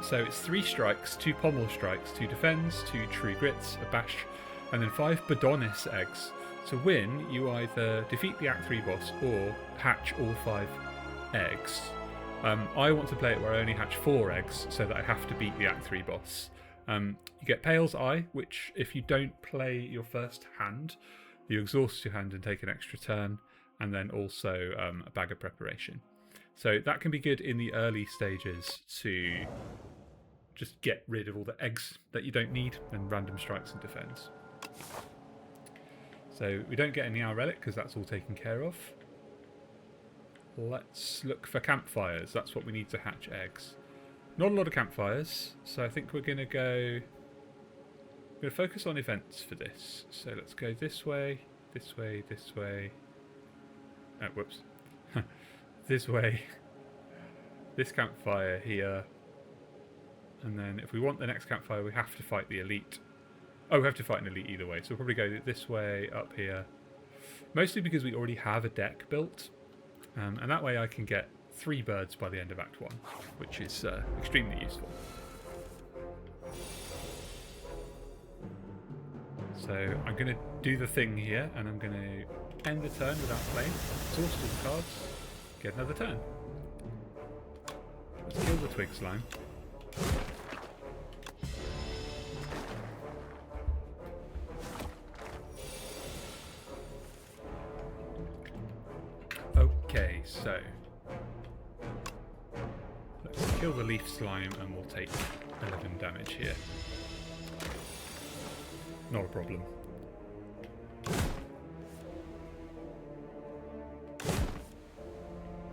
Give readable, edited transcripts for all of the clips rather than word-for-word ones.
So it's 3 strikes, 2 pommel strikes, 2 defends, 2 true grits, a bash, and then 5 Badonis eggs. To win, you either defeat the Act 3 boss or hatch all 5 eggs. I want to play it where I only hatch 4 eggs, so that I have to beat the Act 3 boss. You get Pale's Eye, which if you don't play your first hand, you exhaust your hand and take an extra turn, and then also a Bag of Preparation. So that can be good in the early stages to just get rid of all the eggs that you don't need, and random strikes and defends. So we don't get any Owl Relic because that's all taken care of. Let's look for campfires. That's what we need to hatch eggs. Not a lot of campfires, so I think we're going to go... We're going to focus on events for this. So let's go this way, this way, this way. Oh, whoops. This way. This campfire here. And then if we want the next campfire, we have to fight the elite. Oh, we have to fight an elite either way. So we'll probably go this way, up here. Mostly because we already have a deck built. And that way I can get 3 birds by the end of Act 1, which is extremely useful. So I'm going to do the thing here, and I'm going to end the turn without playing. Exhaust all the cards, get another turn. Let's kill the twig slime. Okay, so let's kill the leaf slime and we'll take 11 damage here. Not a problem.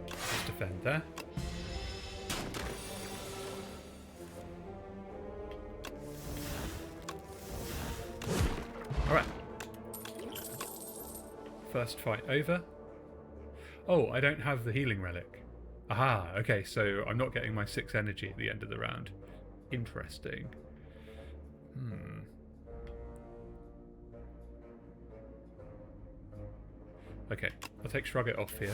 Let's defend there. Alright. First fight over. Oh, I don't have the healing relic. Aha, okay, so I'm not getting my 6 energy at the end of the round. Interesting. Okay, I'll take Shrug It off here.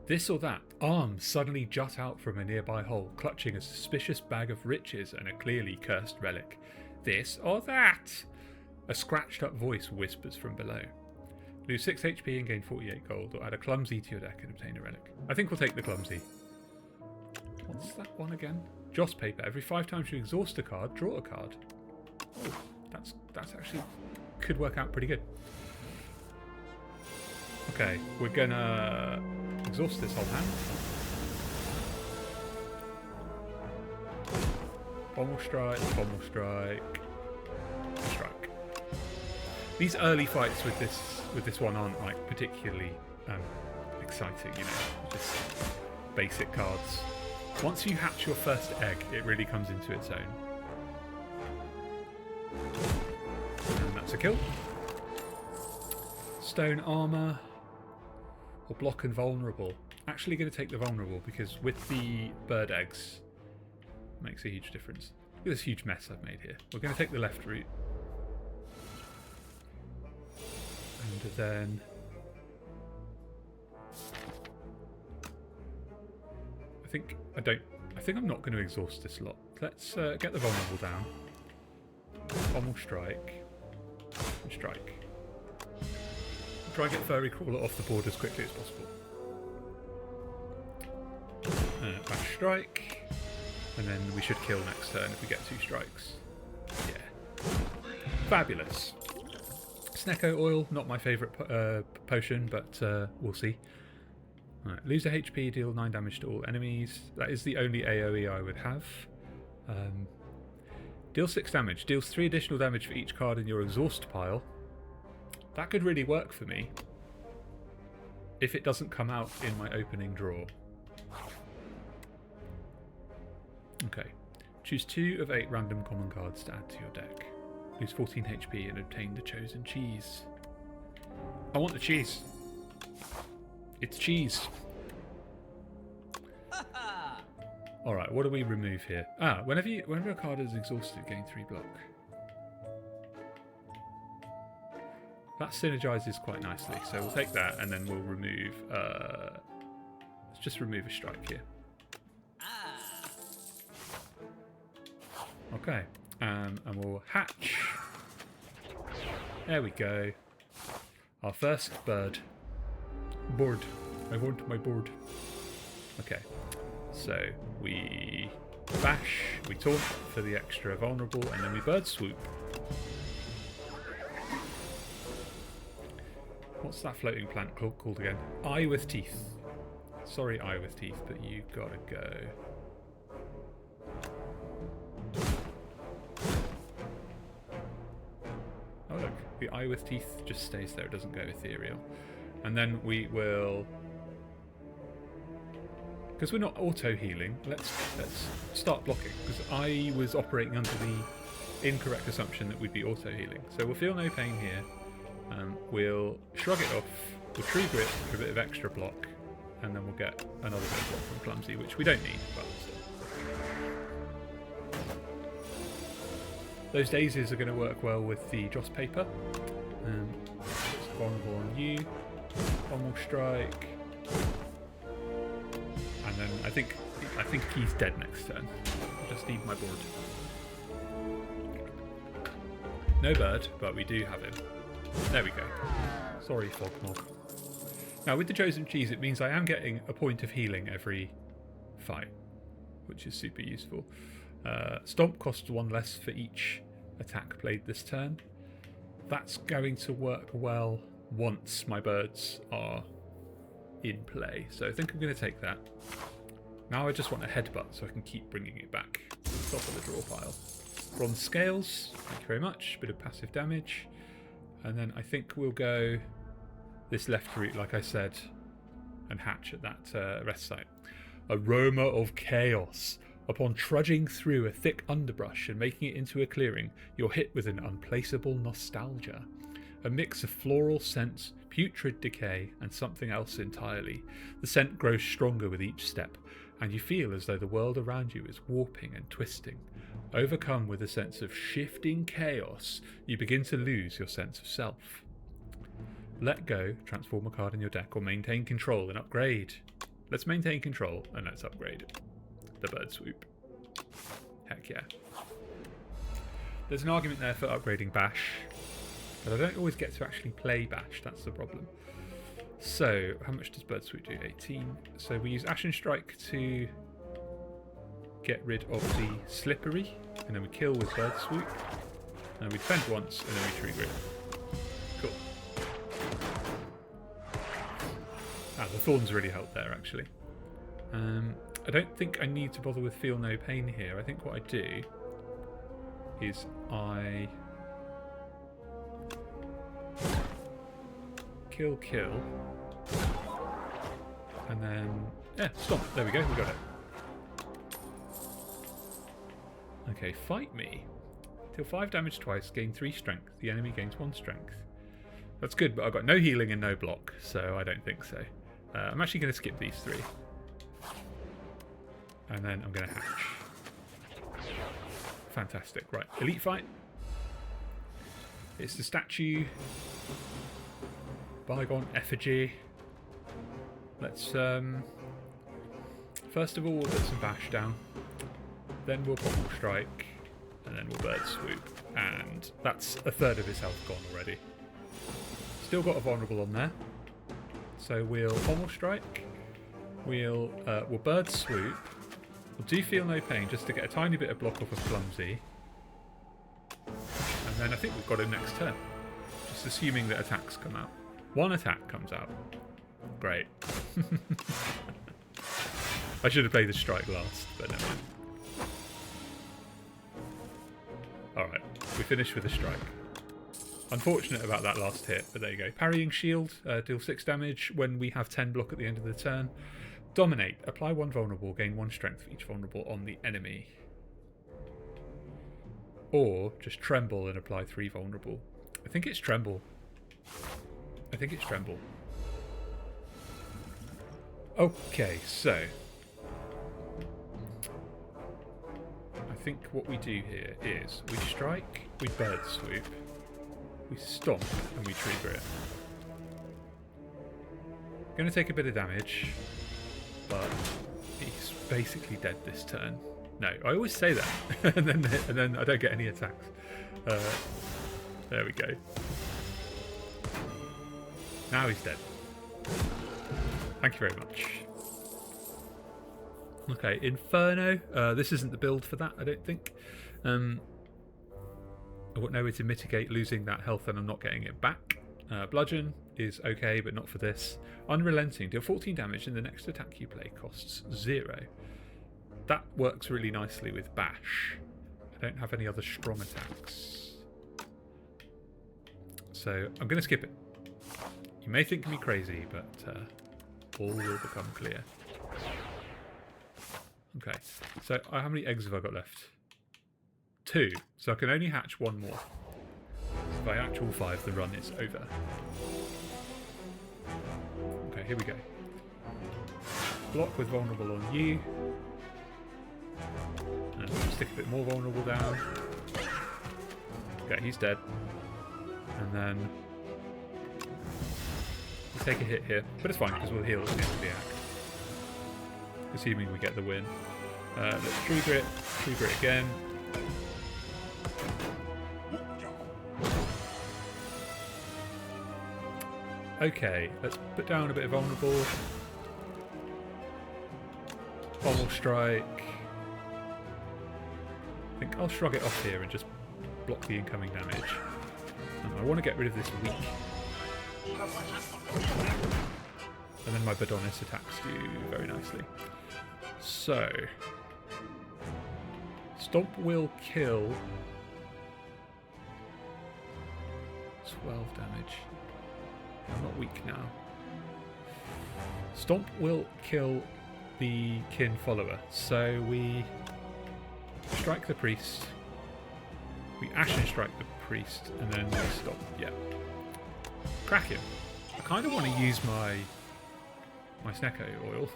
This or that, arms suddenly jut out from a nearby hole, clutching a suspicious bag of riches and a clearly cursed relic. This or that! A scratched up voice whispers from below. Lose 6 HP and gain 48 gold, or add a clumsy to your deck and obtain a relic. I think we'll take the clumsy. What's that one again? Joss paper. Every 5 times you exhaust a card, draw a card. Oh, that's actually could work out pretty good. Okay, we're gonna exhaust this whole hand. Pommel strike, strike. These early fights with this one aren't like particularly exciting, you know, just basic cards. Once you hatch your first egg, it really comes into its own. And that's a kill. Stone armor or block and vulnerable. Actually going to take the vulnerable because with the bird eggs, it makes a huge difference. Look at this huge mess I've made here. We're going to take the left route. And then I think I'm not going to exhaust this lot. Let's get the vulnerable down. Pommel strike. And strike. Try and get Furry Crawler off the board as quickly as possible. Bash strike. And then we should kill next turn if we get 2 strikes. Yeah. Fabulous. Snecko oil, not my favourite potion, but we'll see. Right, lose a HP, deal 9 damage to all enemies. That is the only AoE I would have. Deal 6 damage. Deals 3 additional damage for each card in your exhaust pile. That could really work for me. If it doesn't come out in my opening draw. Okay. Choose 2 of 8 random common cards to add to your deck. Lose 14 HP and obtain the chosen cheese. I want the cheese. It's cheese. Alright, what do we remove here? Ah, whenever a card is exhausted, gain 3 block. That synergizes quite nicely, so we'll take that and then we'll remove... let's just remove a strike here. Okay, and we'll hatch. There we go. Our first bird. Board. I want my board. Okay, so we bash, we taunt for the extra vulnerable, and then we bird swoop. What's that floating plant called again? Eye with teeth. Sorry, eye with teeth, but you gotta go. Oh look, the eye with teeth just stays there, it doesn't go ethereal. And then we will, because we're not auto-healing, let's start blocking, because I was operating under the incorrect assumption that we'd be auto-healing. So we'll feel no pain here, we'll shrug it off, we'll tree grit for a bit of extra block, and then we'll get another bit of block from Clumsy, which we don't need, but still. Those daisies are going to work well with the Joss paper. It's vulnerable on you. One more strike. And then I think he's dead next turn. I just need my board. No bird, but we do have him. There we go. Sorry, Fogmog. Now with the Chosen Cheese, it means I am getting a point of healing every fight, which is super useful. Stomp costs 1 less for each attack played this turn. That's going to work well once my birds are in play. So I think I'm going to take that. Now I just want a headbutt so I can keep bringing it back to the top of the draw pile. Bronze Scales, thank you very much. Bit of passive damage. And then I think we'll go this left route, like I said, and hatch at that rest site. Aroma of Chaos. Upon trudging through a thick underbrush and making it into a clearing, you're hit with an unplaceable nostalgia. A mix of floral scents, putrid decay, and something else entirely. The scent grows stronger with each step, and you feel as though the world around you is warping and twisting. Overcome with a sense of shifting chaos, you begin to lose your sense of self. Let go, transform a card in your deck, or maintain control and upgrade. Let's maintain control and let's upgrade the bird swoop. Heck yeah. There's an argument there for upgrading Bash, but I don't always get to actually play Bash, that's the problem. So, how much does bird swoop do? 18. So we use Ashen Strike to get rid of the Slippery, and then we kill with bird swoop, and we defend once, and then we tree grit. Cool. The thorns really help there, actually. I don't think I need to bother with Feel No Pain here. I think what I do is I kill, and then, yeah, stomp. There we go, we got it. Okay, fight me. Deal 5 damage twice, gain 3 strength. The enemy gains 1 strength. That's good, but I've got no healing and no block, so I don't think so. I'm actually going to skip these 3. And then I'm going to hatch. Fantastic. Right, Elite Fight. It's the statue. Bygone Effigy. Let's, first of all, we'll put some Bash down. Then we'll Pommel Strike. And then we'll Bird Swoop. And that's a third of his health gone already. Still got a vulnerable on there. So we'll Pommel Strike. We'll Bird Swoop. We'll do Feel No Pain just to get a tiny bit of block off of Clumsy. And then I think we've got him next turn. Just assuming that attacks come out. 1 attack comes out. Great. I should have played the strike last, but never mind. Alright, we finished with a strike. Unfortunate about that last hit, but there you go. Parrying Shield, deal 6 damage when we have 10 block at the end of the turn. Dominate, apply 1 vulnerable, gain 1 strength for each vulnerable on the enemy. Or just Tremble and apply 3 vulnerable. I think it's Tremble. Okay, so I think what we do here is we strike, we bird swoop, we stomp, and we trigger it. Going to take a bit of damage, but he's basically dead this turn. No, I always say that, and then I don't get any attacks. There we go. Now he's dead. Thank you very much. Okay, Inferno. This isn't the build for that, I don't think. I've got no way to mitigate losing that health and I'm not getting it back. Bludgeon is okay, but not for this. Unrelenting. Deal 14 damage and the next attack you play costs 0. That works really nicely with Bash. I don't have any other strong attacks. So I'm going to skip it. You may think me crazy, but all will become clear. Okay, so how many eggs have I got left? 2. So I can only hatch 1 more. If I hatch all 5, the run is over. Okay, here we go. Block with vulnerable on you. And stick a bit more vulnerable down. Okay, he's dead. And then we'll take a hit here, but it's fine because we'll heal at the end of the act. Assuming we get the win. Let's trigger it again. Okay, let's put down a bit of vulnerable. Pommel strike. I think I'll shrug it off here and just block the incoming damage. I want to get rid of this weak. And then my Badonis attacks do very nicely. So, Stomp will kill 12 damage. I'm not weak now. Stomp will kill the kin follower. So we strike the priest. We Ashen strike the priest, and then we stop. Yeah. Crack him. I kind of want to use my Snecko oil.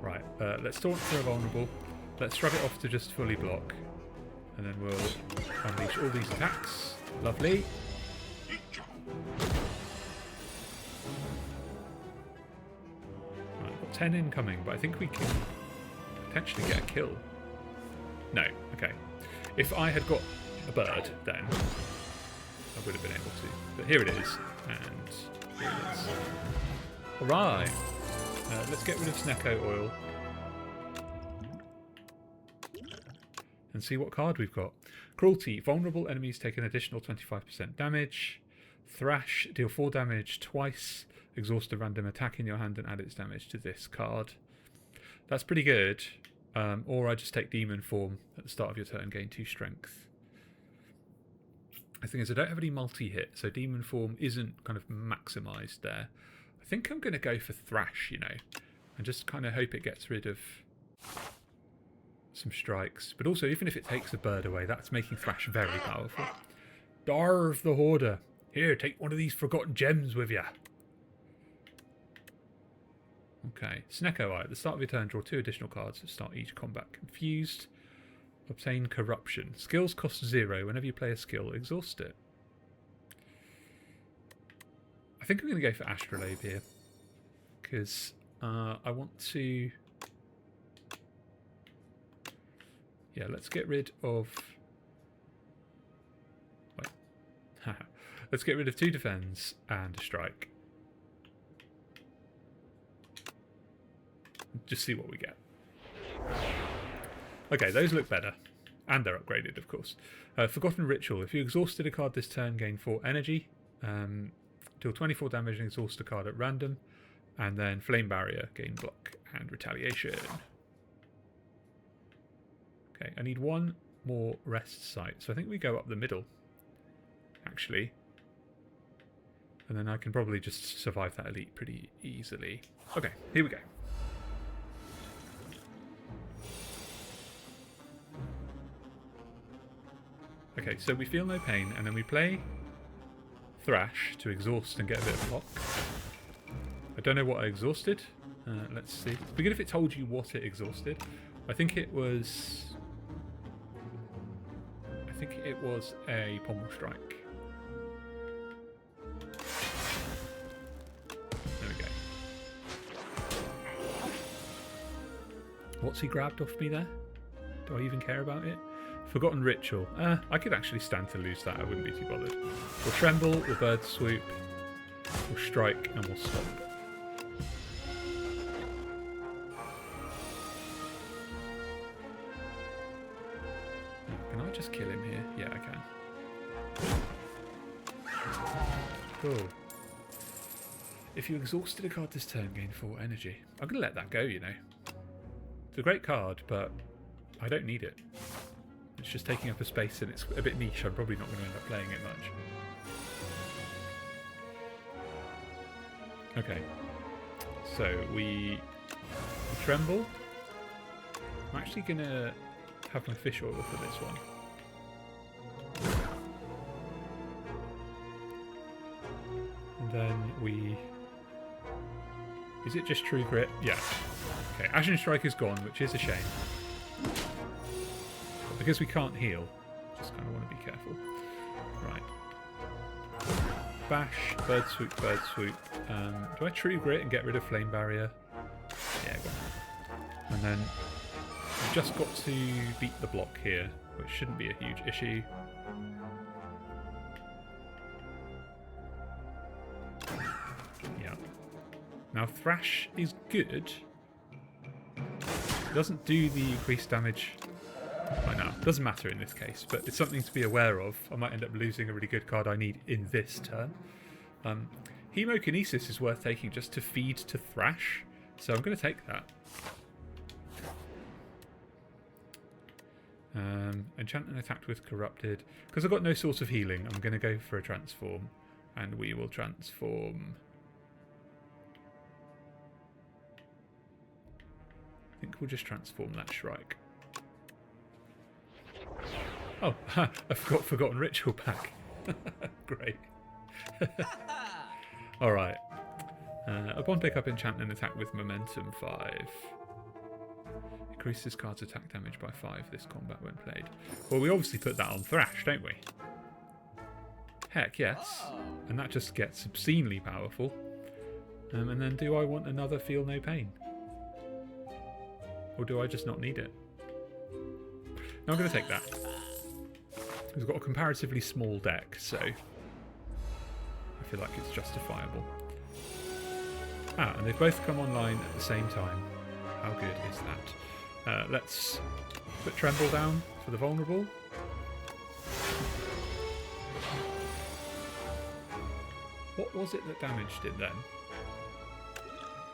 Right, let's taunt for a vulnerable. Let's shrug it off to just fully block. And then we'll unleash all these attacks. Lovely. Right, I've got 10 incoming, but I think we can potentially get a kill. No, okay. If I had got a bird, then I would have been able to. But here it is, and here it is. Alright. Let's get rid of Snecko oil. And see what card we've got. Cruelty. Vulnerable enemies take an additional 25% damage. Thrash. Deal 4 damage twice. Exhaust a random attack in your hand and add its damage to this card. That's pretty good. Or I just take Demon Form at the start of your turn, gain 2 strength. The thing is, I don't have any multi-hit, so Demon Form isn't kind of maximised there. I think I'm going to go for Thrash, you know, and just kind of hope it gets rid of some strikes. But also, even if it takes a bird away, that's making Thrash very powerful. Darv the Hoarder. Here, take one of these forgotten gems with you. Okay, Snecko Eye. At the start of your turn, draw 2 additional cards to start each combat. Confused. Obtain Corruption. Skills cost 0. Whenever you play a skill, exhaust it. I think I'm going to go for Astrolabe here. Because I want to... Yeah, let's get rid of... Wait. Let's get rid of 2 defense and a strike. Just see what we get. Okay, those look better. And they're upgraded, of course. Forgotten Ritual. If you exhausted a card this turn, gain 4 energy. Deal 24 damage and exhaust a card at random. And then Flame Barrier, gain block and retaliation. Okay, I need 1 more rest site. So I think we go up the middle, actually. And then I can probably just survive that elite pretty easily. Okay, here we go. Okay, so we feel no pain, and then we play Thrash to exhaust and get a bit of block. I don't know what I exhausted. Let's see. It'd be good if it told you what it exhausted. I think it was a Pommel Strike. There we go. What's he grabbed off me there? Do I even care about it? Forgotten Ritual. I could actually stand to lose that. I wouldn't be too bothered. We'll Tremble, we'll Bird Swoop, we'll Strike, and we'll Stop. Can I just kill him here? Yeah, I can. Cool. If you exhausted a card this turn, gain 4 energy. I'm going to let that go, you know. It's a great card, but I don't need it. It's just taking up a space and it's a bit niche. I'm probably not going to end up playing it much. Okay. So we Tremble. I'm actually going to have my fish oil for this one. And then we... Is it just True Grit? Yeah. Okay, Ashen Strike is gone, which is a shame. But because we can't heal, just kind of want to be careful. Right. Bash, Bird Swoop, Bird Swoop. Do I True Grit and get rid of Flame Barrier? Yeah, go on. And then we've just got to beat the block here, which shouldn't be a huge issue. Yeah. Now Thrash is good. It doesn't do the increased damage right now. It doesn't matter in this case, but it's something to be aware of. I might end up losing a really good card I need in this turn. Hemokinesis is worth taking just to feed to Thrash, so I'm going to take that. Enchant and attack with Corrupted. Because I've got no source of healing, I'm going to go for a transform. And we will transform... I think we'll just transform that Shrike. Oh, I Forgotten Ritual back. Great. Alright. Upon pickup, enchant and attack with Momentum 5. Increase this card's attack damage by 5 this combat when played. Well, we obviously put that on Thrash, don't we? Heck, yes. And that just gets obscenely powerful. And then do I want another Feel No Pain? Or do I just not need it? No, I'm going to take that. We've got a comparatively small deck, so I feel like it's justifiable. Ah, and they've both come online at the same time. How good is that? Let's put Tremble down for the vulnerable. What was it that damaged it then?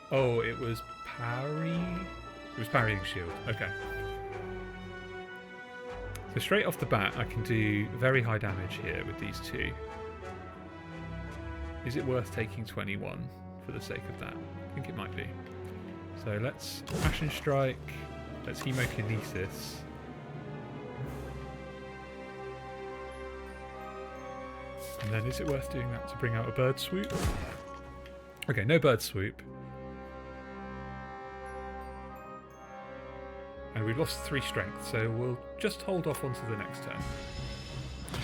Oh, it was parry? It was parrying shield. Okay. So straight off the bat, I can do very high damage here with these two. Is it worth taking 21 for the sake of that? I think it might be. So let's Ashen Strike. Let's Hemokinesis. And then is it worth doing that to bring out a Bird Swoop? Okay, no Bird Swoop. And we've lost 3 strength, so we'll just hold off onto the next turn.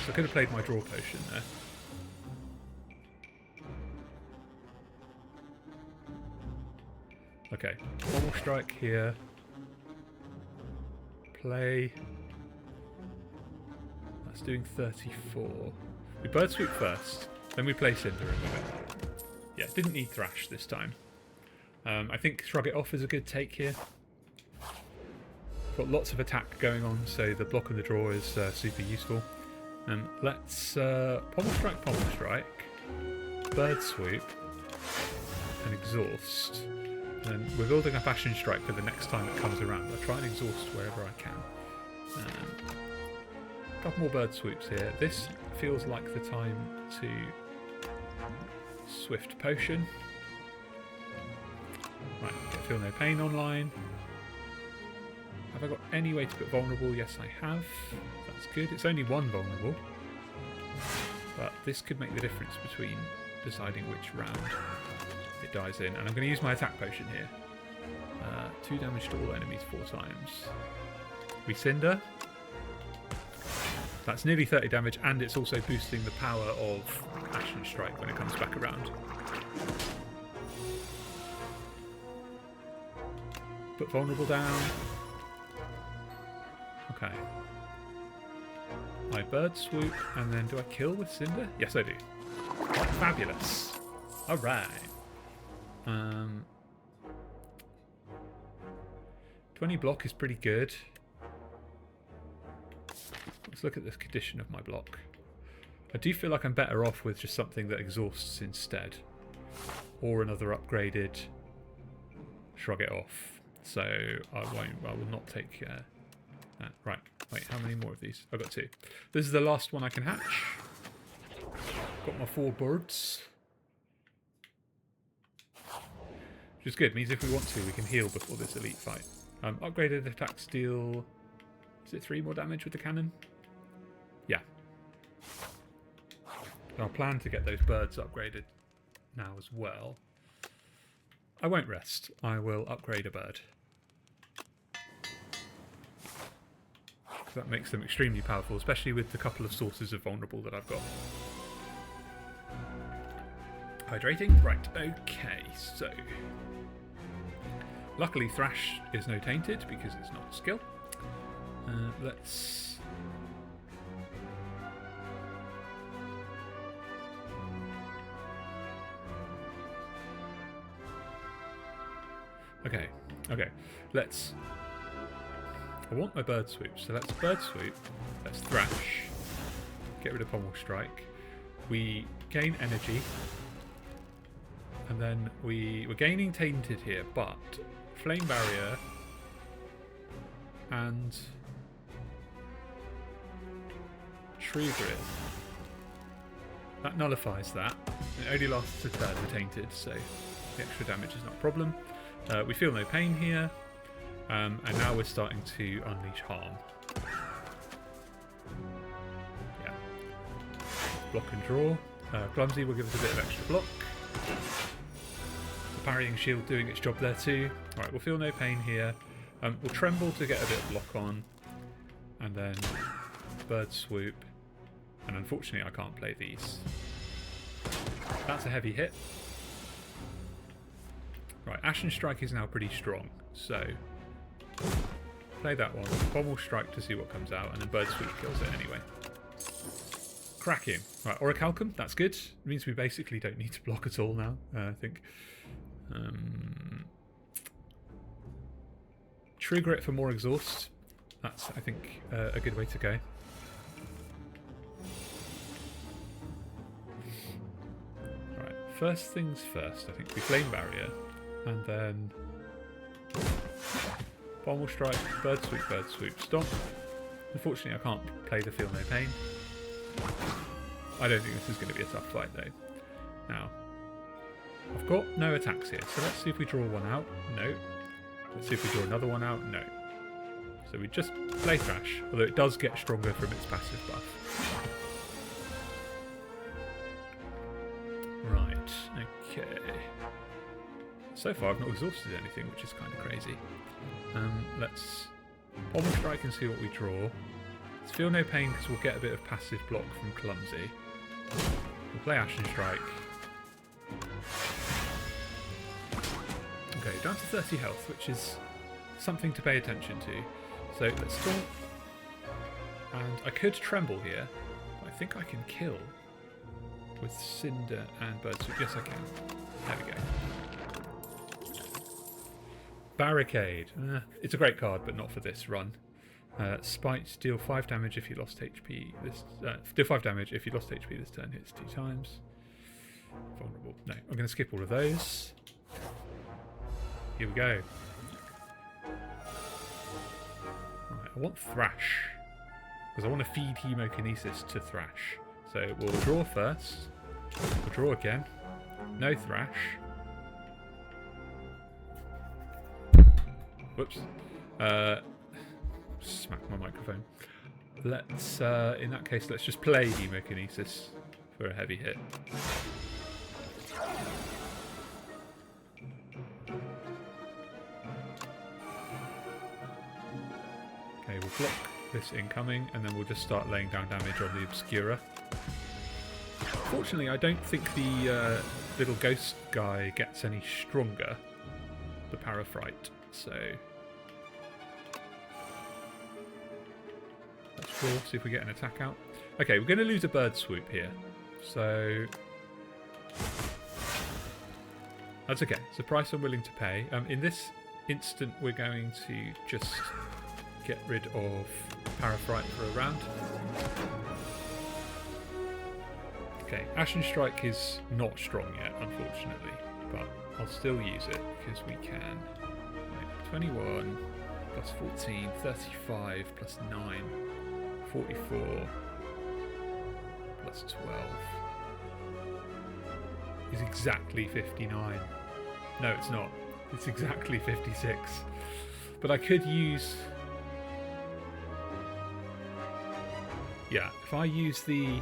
So I could have played my draw potion there. Okay, one more strike here. Play. That's doing 34. We Bird Swoop first, then we play Cinder and we win. Yeah, didn't need Thrash this time. I think Shrug It Off is a good take here. Got lots of attack going on, so the block and the draw is super useful. Let's Pommel Strike, Bird Swoop, and Exhaust. And then we're building up Ashen Strike for the next time it comes around. I'll try and exhaust wherever I can. A couple more Bird Swoops here. This feels like the time to Swift Potion. Right, get Feel No Pain online. Have I got any way to put vulnerable? Yes, I have. That's good. It's only 1 vulnerable. But this could make the difference between deciding which round it dies in. And I'm going to use my attack potion here. 2 damage to all enemies 4 times. We Cinder. That's nearly 30 damage, and it's also boosting the power of Ashen Strike when it comes back around. put vulnerable down. Okay. I bird swoop, and then do I kill with Cinder? Yes, I do. Fabulous. Alright. 20 block is pretty good. Let's look at this condition of my block. I do feel like I'm better off with just something that exhausts instead. Or another upgraded shrug it off. So I will not take that. Right, wait, how many more of these? I've got 2. This is the last one I can hatch. Got my 4 birds. Which is good, means if we want to, we can heal before this elite fight. Upgraded attacks deal... Is it 3 more damage with the cannon? Yeah. I'll plan to get those birds upgraded now as well. I won't rest. I will upgrade a bird. That makes them extremely powerful, especially with the couple of sources of vulnerable that I've got. Hydrating? Right, okay, so... Luckily Thrash is no tainted because it's not a skill. Let's... Okay, let's... I want my bird swoop, so let's bird swoop, let's thrash, get rid of pommel strike, we gain energy, and then we're gaining tainted here, but flame barrier and true grit, that nullifies that. It only lasts a turn, the tainted, so the extra damage is not a problem. We feel no pain here. And now we're starting to unleash harm. Yeah. Block and draw. Clumsy will give us a bit of extra block. The parrying shield doing its job there too. Alright, we'll feel no pain here. We'll tremble to get a bit of block on. And then bird swoop. And unfortunately I can't play these. That's a heavy hit. Right, Ashen Strike is now pretty strong. So... play that one, pommel strike to see what comes out, and then bird swoop kills it anyway. Cracking. Right, Orichalcum, that's good. It means we basically don't need to block at all now, I think. True Grit for more exhaust. That's, I think, a good way to go. Right, first things first, I think we Flame Barrier, and then... Pommel strike, bird swoop, stomp. Unfortunately, I can't play the Feel No Pain. I don't think this is going to be a tough fight, though. Now, I've got no attacks here, so let's see if we draw one out. No. Let's see if we draw another one out. No. So we just play Thrash, although it does get stronger from its passive buff. Right, okay. So far, I've not exhausted anything, which is kind of crazy. Let's pommel strike and see what we draw. Let's feel no pain because we'll get a bit of passive block from Clumsy. We'll play Ashen Strike. Okay, down to 30 health, which is something to pay attention to. So let's stomp. And I could tremble here. But I think I can kill with Cinder and Bird Swoop. Yes, I can. There we go. Barricade. It's a great card, but not for this run. Spite, deal 5 damage if you lost HP. Deal 5 damage if you lost HP this turn. Hits 2 times. Vulnerable. No, I'm going to skip all of those. Here we go. Right, I want Thrash because I want to feed Hemokinesis to Thrash. So we'll draw first. We'll draw again. No Thrash. Whoops. Smack my microphone. Let's, in that case, let's just play Hemokinesis for a heavy hit. Okay, we'll block this incoming, and then we'll just start laying down damage on the Obscura. Fortunately, I don't think the little ghost guy gets any stronger, the Parafrite, so We'll see if we get an attack out. Okay, we're going to lose a bird swoop here. So that's okay. It's a price I'm willing to pay. In this instant, we're going to just get rid of Parafright for a round. Okay, Ashen Strike is not strong yet, unfortunately, but I'll still use it because we can. Right, 21 plus 14, 35 plus 9, 44 plus 12 is exactly 59. No, it's not. It's exactly 56. But I could use... Yeah, if I use the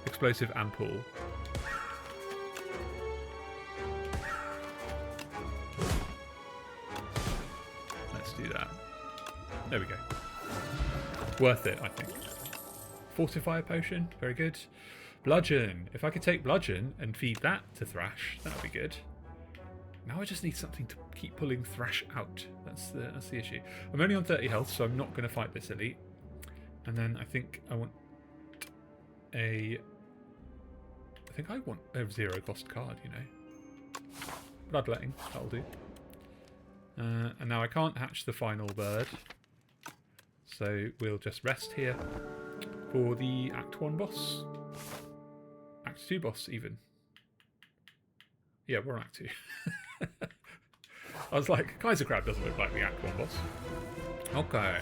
explosive ampoule, let's do that. There we go. Worth it, I think. Fortifier potion, very good. Bludgeon. If I could take Bludgeon and feed that to Thrash, that would be good. Now I just need something to keep pulling Thrash out. That's the issue. I'm only on 30 health, so I'm not going to fight this elite. And then I think I want a... I think I want a 0 cost card, you know. Bloodletting, that'll do. And now I can't hatch the final bird. So we'll just rest here for the Act 1 boss. Act 2 boss, even. Yeah, we're on Act 2. I was like, Kaiser Crab doesn't look like the Act 1 boss. Okay.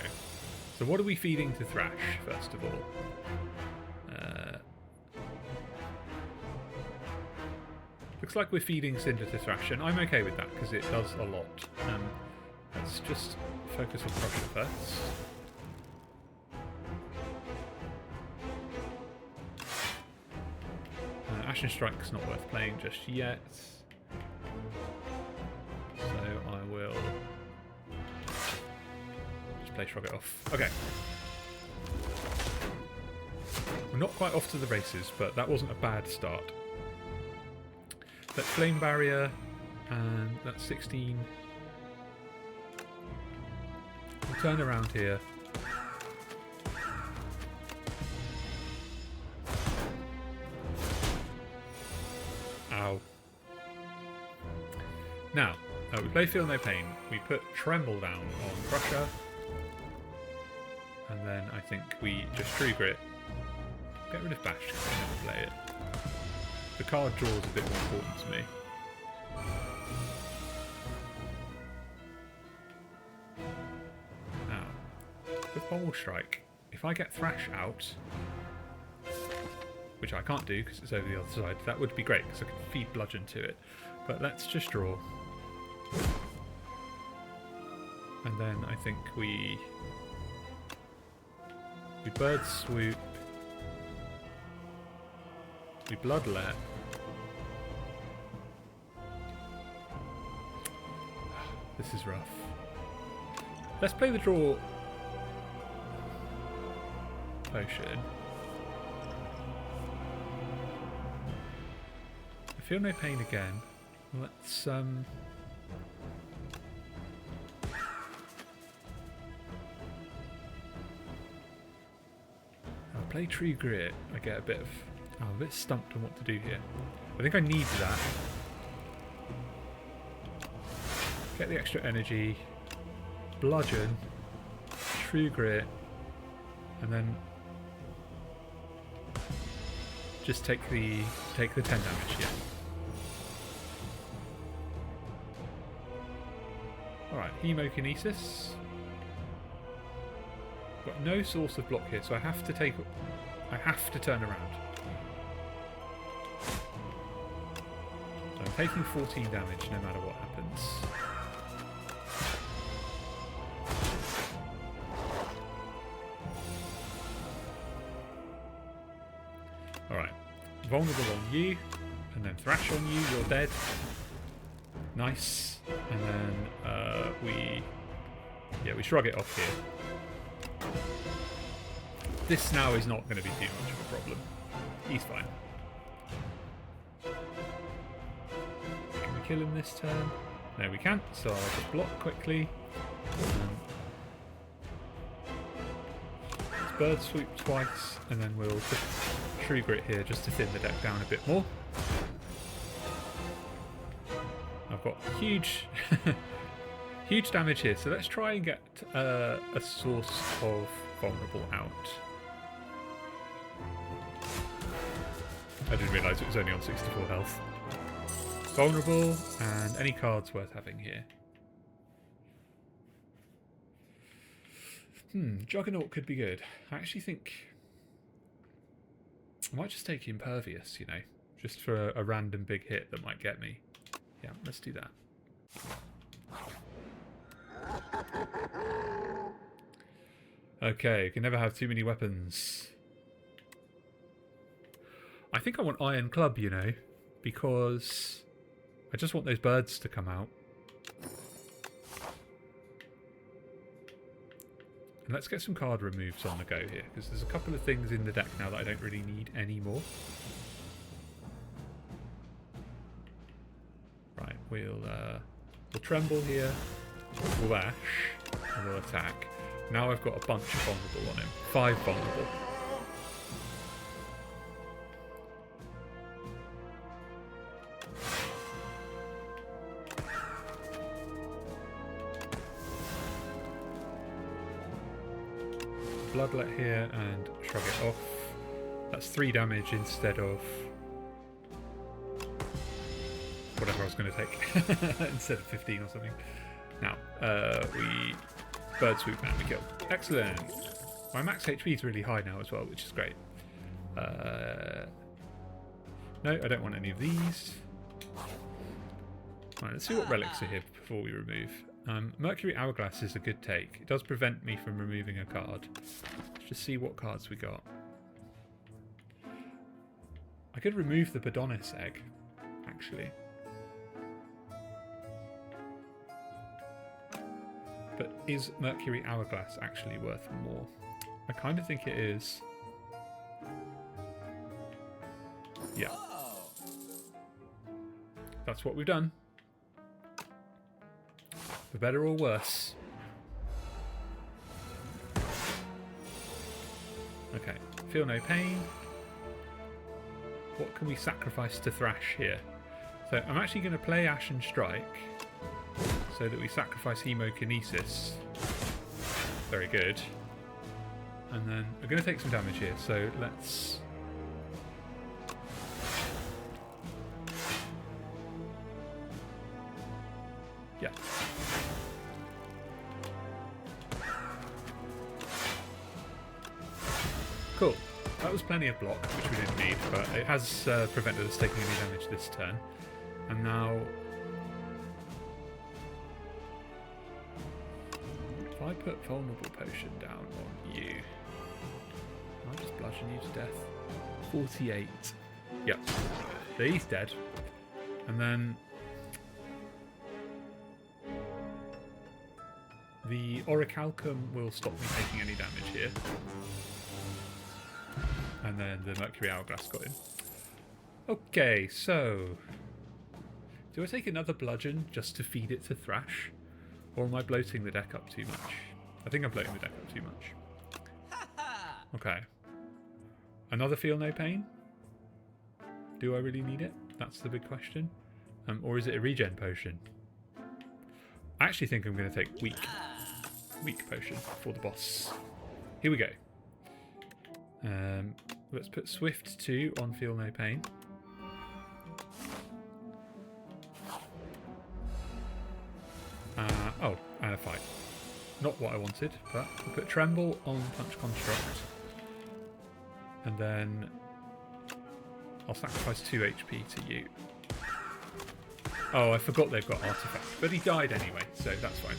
So what are we feeding to Thrash, first of all? Looks like we're feeding Cinder to Thrash, and I'm okay with that, because it does a lot. Let's just focus on Crusher first. Ashen Strike's not worth playing just yet. So I will just play Shrug It Off. Okay. We're not quite off to the races, but that wasn't a bad start. That's Flame Barrier, and that's 16. We'll turn around here. Ow. Now, we play Feel No Pain. We put Tremble down on Crusher. And then I think we just True Grit. Get rid of Bash because I never play it. The card draw is a bit more important to me. Now, with Pommel Strike, if I get Thrash out, which I can't do because it's over the other side, that would be great because I can feed Bludgeon to it. But let's just draw. And then I think we Bird Swoop. We Bloodlet. This is rough. Let's play the draw potion. I feel no pain again. Let's I'll play True Grit. I get a bit of... Oh, I'm a bit stumped on what to do here. I think I need that. Get the extra energy, Bludgeon, True Grit, and then just take the 10 damage. Yeah. All right, Hemokinesis. Got no source of block here, so I have to turn around. So I'm taking 14 damage no matter what happens. Alright. Vulnerable on you, and then Thrash on you, you're dead. Nice. And then we Shrug It Off here. This now is not going to be too much of a problem. He's fine. Can we kill him this turn? No, we can't, so I'll just block quickly. bird swoop twice, and then we'll put True Grit here just to thin the deck down a bit more. I've got huge, huge damage here, so let's try and get a source of vulnerable out. I didn't realise it was only on 64 health. Vulnerable, and any cards worth having here. Juggernaut could be good. I actually think I might just take Impervious, you know, just for a random big hit that might get me. Yeah, let's do that. Okay, you can never have too many weapons. I think I want Iron Club, you know, because I just want those birds to come out. And let's get some card removes on the go here, because there's a couple of things in the deck now that I don't really need anymore. Right, we'll tremble here, we'll ash, and we'll attack. Now I've got a bunch of vulnerable on him. 5 vulnerable. Bloodlet here and shrug it off. That's 3 damage instead of whatever I was going to take. Instead of 15 or something. Now, we bird swoop and we kill. Excellent. My max HP is really high now as well, which is great. No, I don't want any of these. Right, let's see what relics are here before we remove. Mercury Hourglass is a good take. It does prevent me from removing a card. Let's just see what cards we got. I could remove the Badonis egg, actually. But is Mercury Hourglass actually worth more? I kind of think it is. Yeah. That's what we've done. For better or worse. Okay, feel no pain. What can we sacrifice to thrash here? So I'm actually going to play Ashen Strike so that we sacrifice Hemokinesis. Very good. And then we're going to take some damage here, so let's... Yeah. Cool. That was plenty of block, which we didn't need, but it has prevented us taking any damage this turn. And now... if I put Vulnerable Potion down on you, I'll just bludgeon you to death. 48. Yep. So he's dead. And then... the Orichalcum will stop me taking any damage here. And then the Mercury Hourglass got in. Okay, so... do I take another bludgeon just to feed it to thrash? Or am I bloating the deck up too much? I think I'm bloating the deck up too much. Okay. Another feel no pain? Do I really need it? That's the big question. Or is it a regen potion? I actually think I'm going to take weak potion for the boss. Here we go. Let's put Swift 2 on Feel No Pain. Oh, and a fight. Not what I wanted, but we'll put Tremble on Punch Construct. And then I'll sacrifice 2 HP to you. Oh, I forgot they've got Artifact. But he died anyway, so that's fine.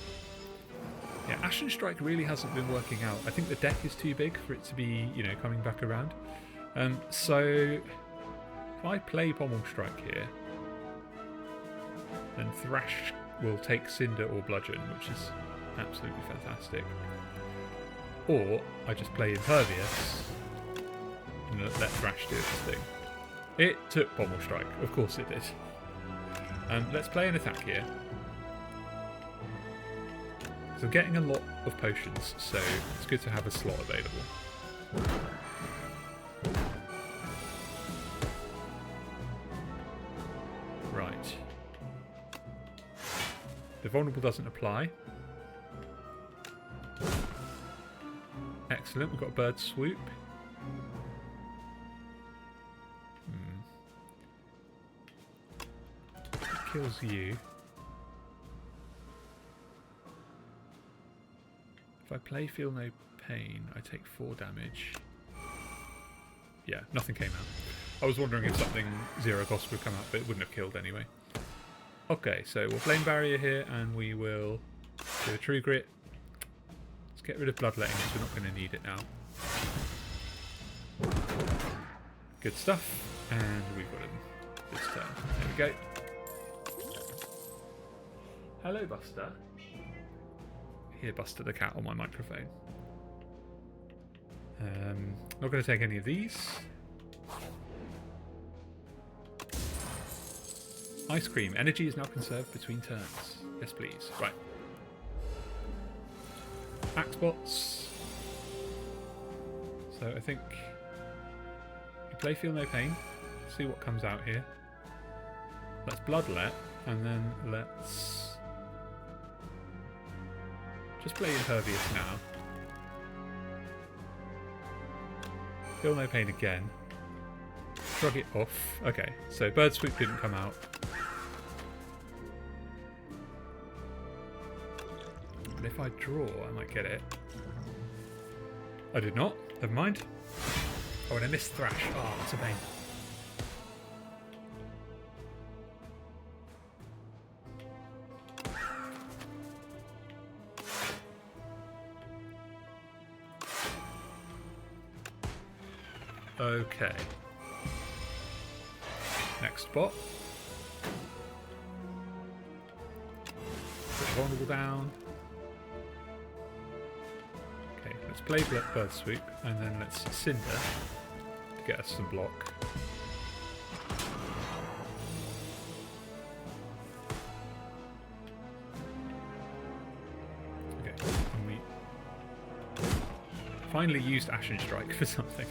Yeah, Ashen Strike really hasn't been working out. I think the deck is too big for it to be, you know, coming back around. So if I play Pommel Strike here, then Thrash will take Cinder or Bludgeon, which is absolutely fantastic. Or I just play Impervious and let Thrash do its thing. It took Pommel Strike, of course it did. Let's play an attack here. So I'm getting a lot of potions, so it's good to have a slot available. Right. The vulnerable doesn't apply. Excellent, we've got a bird swoop. Kills you. If I play Feel No Pain, I take 4 damage. Yeah, nothing came out. I was wondering if something 0 cost would come out, but it wouldn't have killed anyway. Okay, so we'll Flame Barrier here, and we will do a True Grit. Let's get rid of Bloodletting, because we're not going to need it now. Good stuff, and we've got him this turn. There we go. Hello, Buster. Hear Buster the cat on my microphone. Not going to take any of these. Ice Cream. Energy is now conserved between turns. Yes, please. Right. Axe bots. So I think you play Feel No Pain. See what comes out here. Let's Bloodlet, and then let's just play Impervious now. Feel No Pain again. Shrug it off. Okay, so Bird Swoop didn't come out. But if I draw, I might get it. I did not. Never mind. Oh, and I missed Thrash. Oh, that's a pain. Okay. Next bot. Put vulnerable down. Okay, let's play Bird Swoop, and then let's Cinder to get us some block. Okay, and we finally used Ashen Strike for something.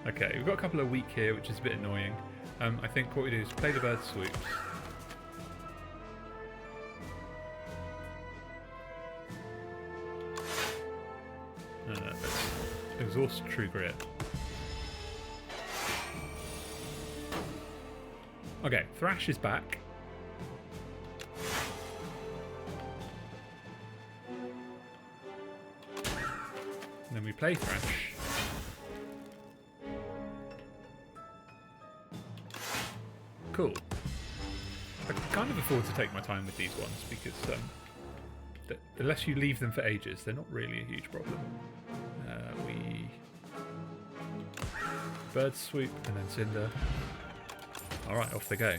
Okay, we've got a couple of weak here, which is a bit annoying. I think what we do is play the Bird Swoops. Let's exhaust True Grit. Okay, Thrash is back. And then we play Thrash. Cool. I can kind of afford to take my time with these ones because unless you leave them for ages, they're not really a huge problem. We Bird Swoop and then Cinder. Alright, off they go.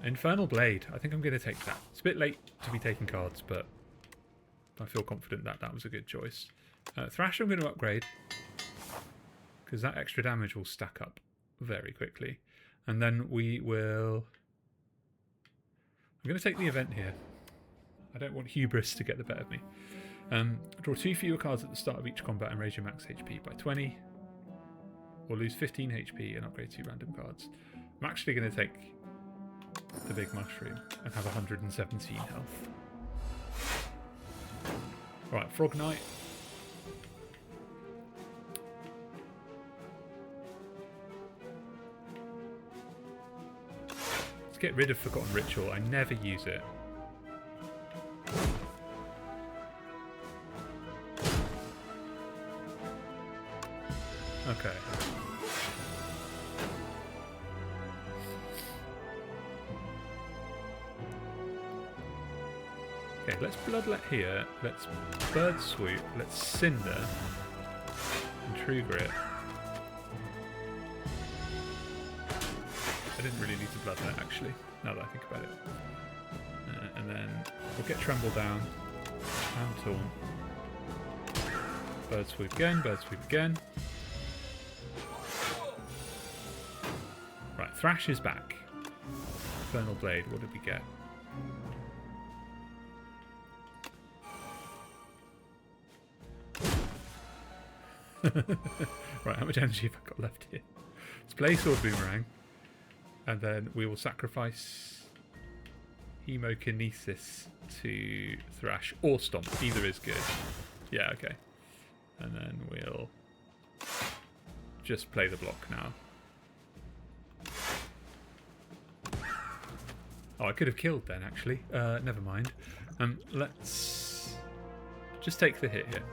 Infernal Blade. I think I'm going to take that. It's a bit late to be taking cards, but I feel confident that that was a good choice. Thrash I'm going to upgrade because that extra damage will stack up very quickly. And then we will... I'm going to take the event here. I don't want Hubris to get the better of me. Draw 2 fewer cards at the start of each combat and raise your max HP by 20. Or lose 15 HP and upgrade 2 random cards. I'm actually going to take the Big Mushroom and have 117 health. Alright, Frog Knight. Let's get rid of Forgotten Ritual. I never use it. Okay. Okay, let's Bloodlet here. Let's Bird Swoop. Let's Cinder. And True Grit. I didn't really need to Bloodlet, actually, now that I think about it. And then we'll get Tremble down. And Taunt. Bird Swoop again, Bird Swoop again. Right, Thrash is back. Infernal Blade, what did we get? Right, how much energy have I got left here? Let's play Sword Boomerang. And then we will sacrifice Hemokinesis to Thrash or Stomp. Either is good. Yeah, okay. And then we'll just play the block now. Oh, I could have killed then, actually. Never mind. Let's just take the hit here.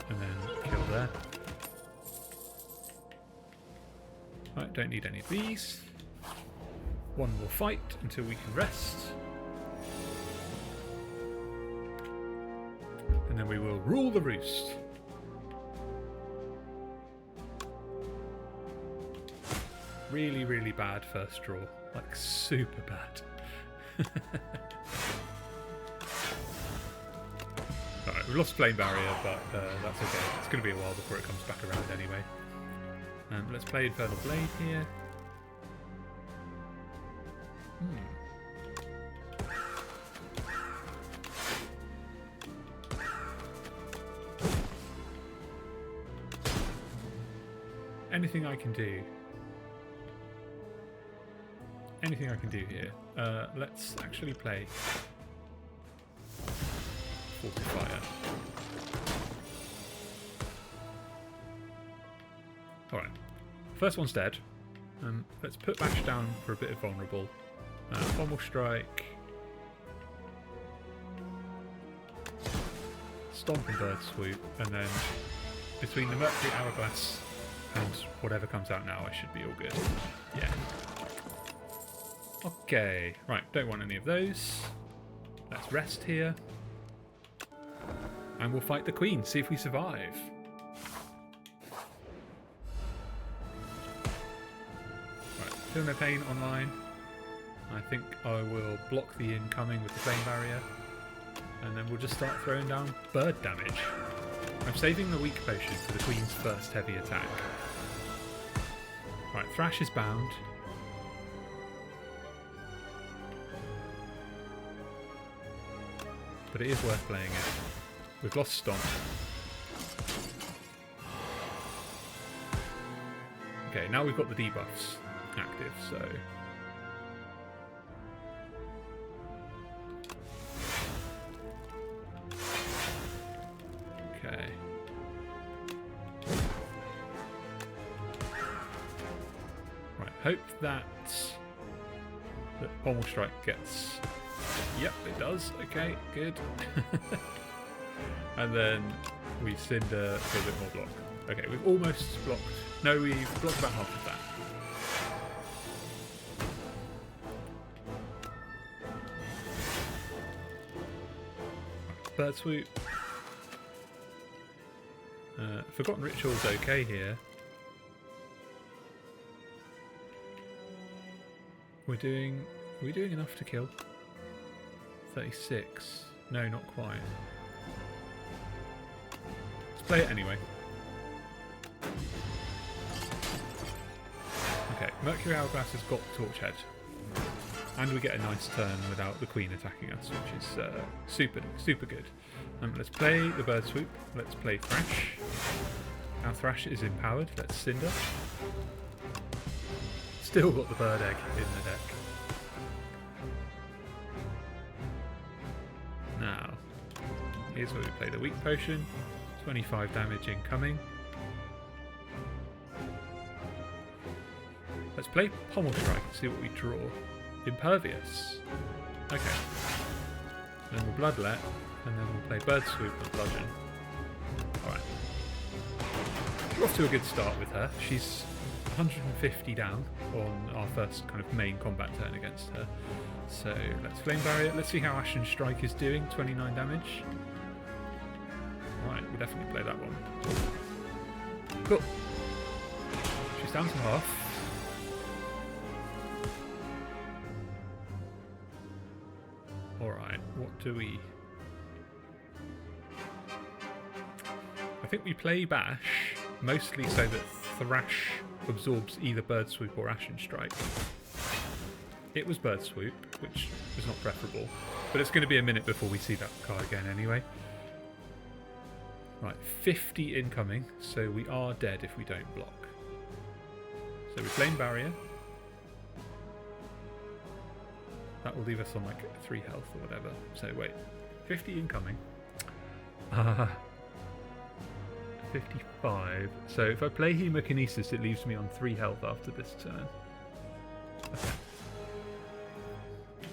And then kill there. Right, don't need any of these. One more fight until we can rest. And then we will rule the roost. Really, really bad first draw. Like, super bad. Alright, we've lost Flame Barrier, but that's okay. It's going to be a while before it comes back around anyway. Let's play Infernal Blade here. Anything I can do. Anything I can do here. Let's actually play Fortifier. Alright. First one's dead. Let's put Bash down for a bit of vulnerable. Pommel Strike. Stomp and Bird Swoop. And then between the Mercury Hourglass and whatever comes out now, I should be all good. Yeah. Okay. Right, don't want any of those. Let's rest here. And we'll fight the Queen, see if we survive. Right, Feel No Pain online. I think I will block the incoming with the Flame Barrier. And then we'll just start throwing down bird damage. I'm saving the weak potion for the Queen's first heavy attack. Right, Thrash is bound. But it is worth playing it. We've lost Stomp. Okay, now we've got the debuffs active, so... Okay. Right, hope that Pommel Strike gets... Yep, it does. Okay, good. And then we Cinder for a bit more block. Okay, we've almost blocked. No, we've blocked about half of that. Bird Swoop. Forgotten Ritual's okay here. Are we doing enough to kill? 36. No, not quite. Let's play it anyway. Okay, Mercury Hourglass has got Torch Head. And we get a nice turn without the Queen attacking us, which is super, super good. Let's play the Bird Swoop. Let's play Thrash. Our Thrash is empowered. Let's Cinder. Still got the Bird Egg in the deck. Now, here's where we play the weak potion. 25 damage incoming. Let's play Pommel Strike and see what we draw. Impervious. Okay. Then we'll Bloodlet, and then we'll play Bird Swoop and Bludgeon. Alright. We're off to a good start with her. She's 150 down on our first kind of main combat turn against her. So let's Flame Barrier. Let's see how Ashen Strike is doing. 29 damage. Right, we'll definitely play that one. Cool. She's down to half. Alright, what do we... I think we play Bash, mostly so that Thrash absorbs either Bird Swoop or Ashen Strike. It was Bird Swoop, which was not preferable. But it's going to be a minute before we see that card again anyway. Right, 50 incoming, so we are dead if we don't block. So we flame barrier. That will leave us on like 3 health or whatever. So wait, 50 incoming. 55. So if I play Hemokinesis, it leaves me on 3 health after this turn.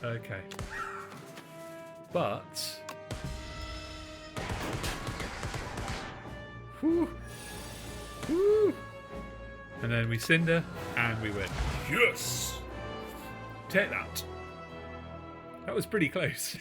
Okay. But... Whew. Whew. And then we Cinder, and we win. Yes! Take that. That was pretty close.